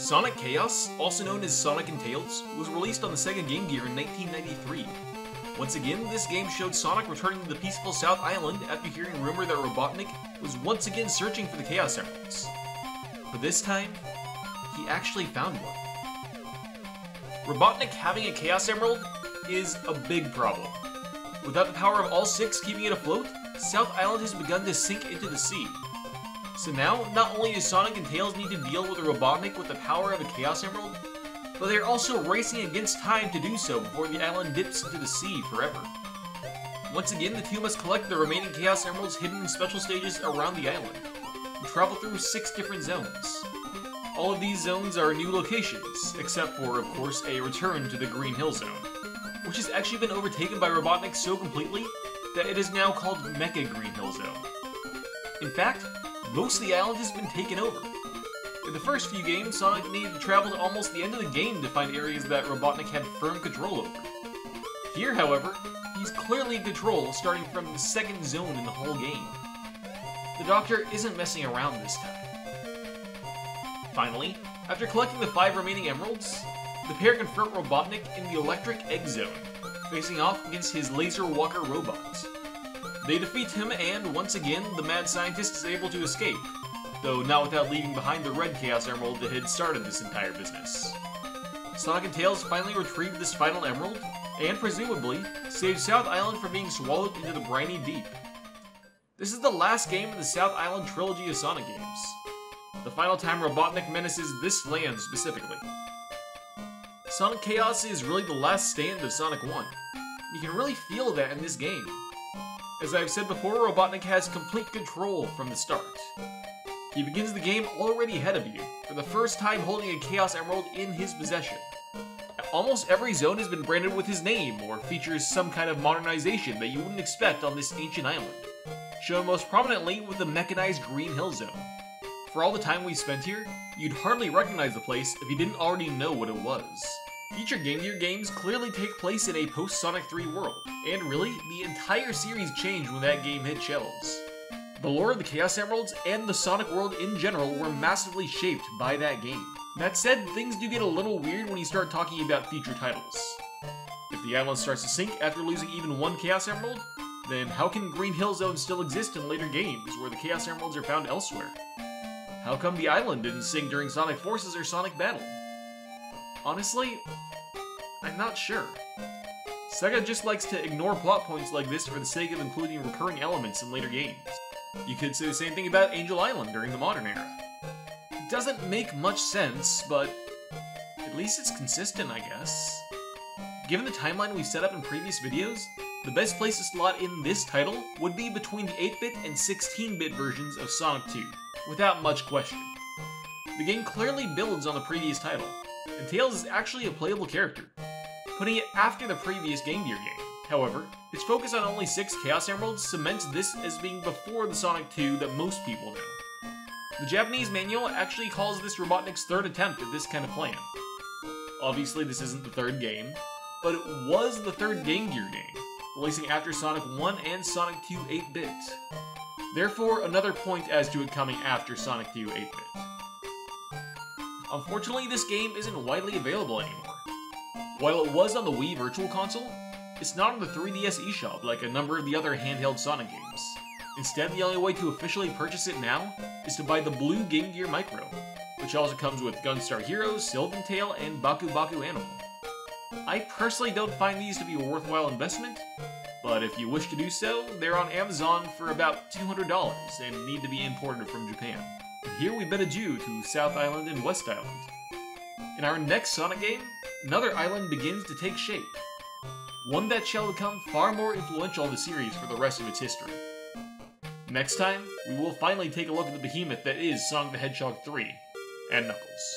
Sonic Chaos, also known as Sonic and Tails, was released on the Sega Game Gear in 1993. Once again, this game showed Sonic returning to the peaceful South Island after hearing rumor that Robotnik was once again searching for the Chaos Emeralds. But this time, he actually found one. Robotnik having a Chaos Emerald is a big problem. Without the power of all six keeping it afloat, South Island has begun to sink into the sea. So now, not only does Sonic and Tails need to deal with a Robotnik with the power of a Chaos Emerald, but they are also racing against time to do so before the island dips into the sea forever. Once again, the two must collect the remaining Chaos Emeralds hidden in special stages around the island, and travel through 6 different zones. All of these zones are new locations, except for, of course, a return to the Green Hill Zone, which has actually been overtaken by Robotnik so completely that it is now called Mecha Green Hill Zone. In fact, most of the island has been taken over. In the first few games, Sonic needed to travel to almost the end of the game to find areas that Robotnik had firm control over. Here, however, he's clearly in control starting from the 2nd zone in the whole game. The Doctor isn't messing around this time. Finally, after collecting the 5 remaining emeralds, the pair confront Robotnik in the Electric Egg Zone, facing off against his Laser Walker robot. They defeat him and, once again, the mad scientist is able to escape, though not without leaving behind the red Chaos Emerald that had started this entire business. Sonic and Tails finally retrieve this final emerald, and presumably, save South Island from being swallowed into the briny deep. This is the last game in the South Island trilogy of Sonic games. The final time Robotnik menaces this land specifically. Sonic Chaos is really the last stand of Sonic 1. You can really feel that in this game. As I've said before, Robotnik has complete control from the start. He begins the game already ahead of you, for the first time holding a Chaos Emerald in his possession. Almost every zone has been branded with his name, or features some kind of modernization that you wouldn't expect on this ancient island, shown most prominently with the mechanized Green Hill Zone. For all the time we spent here, you'd hardly recognize the place if you didn't already know what it was. Future Game Gear games clearly take place in a post-Sonic 3 world, and really, the entire series changed when that game hit shelves. The lore of the Chaos Emeralds and the Sonic world in general were massively shaped by that game. That said, things do get a little weird when you start talking about future titles. If the island starts to sink after losing even one Chaos Emerald, then how can Green Hill Zone still exist in later games where the Chaos Emeralds are found elsewhere? How come the island didn't sink during Sonic Forces or Sonic Battle? Honestly, I'm not sure. Sega just likes to ignore plot points like this for the sake of including recurring elements in later games. You could say the same thing about Angel Island during the modern era. It doesn't make much sense, but at least it's consistent, I guess. Given the timeline we've set up in previous videos, the best place to slot in this title would be between the 8-bit and 16-bit versions of Sonic 2, without much question. The game clearly builds on the previous title, and Tails is actually a playable character, putting it after the previous Game Gear game. However, its focus on only 6 Chaos Emeralds cements this as being before the Sonic 2 that most people know. The Japanese manual actually calls this Robotnik's 3rd attempt at this kind of plan. Obviously this isn't the 3rd game, but it was the 3rd Game Gear game, releasing after Sonic 1 and Sonic 2 8-bit. Therefore, another point as to it coming after Sonic 2 8-bit. Unfortunately, this game isn't widely available anymore. While it was on the Wii Virtual Console, it's not on the 3DS eShop like a number of the other handheld Sonic games. Instead, the only way to officially purchase it now is to buy the blue Game Gear Micro, which also comes with Gunstar Heroes, Sylvan Tale, and Baku Baku Animal. I personally don't find these to be a worthwhile investment, but if you wish to do so, they're on Amazon for about $200 and need to be imported from Japan. And here we bid adieu to South Island and West Island. In our next Sonic game, another island begins to take shape. One that shall become far more influential in the series for the rest of its history. Next time, we will finally take a look at the behemoth that is Sonic the Hedgehog 3, and Knuckles.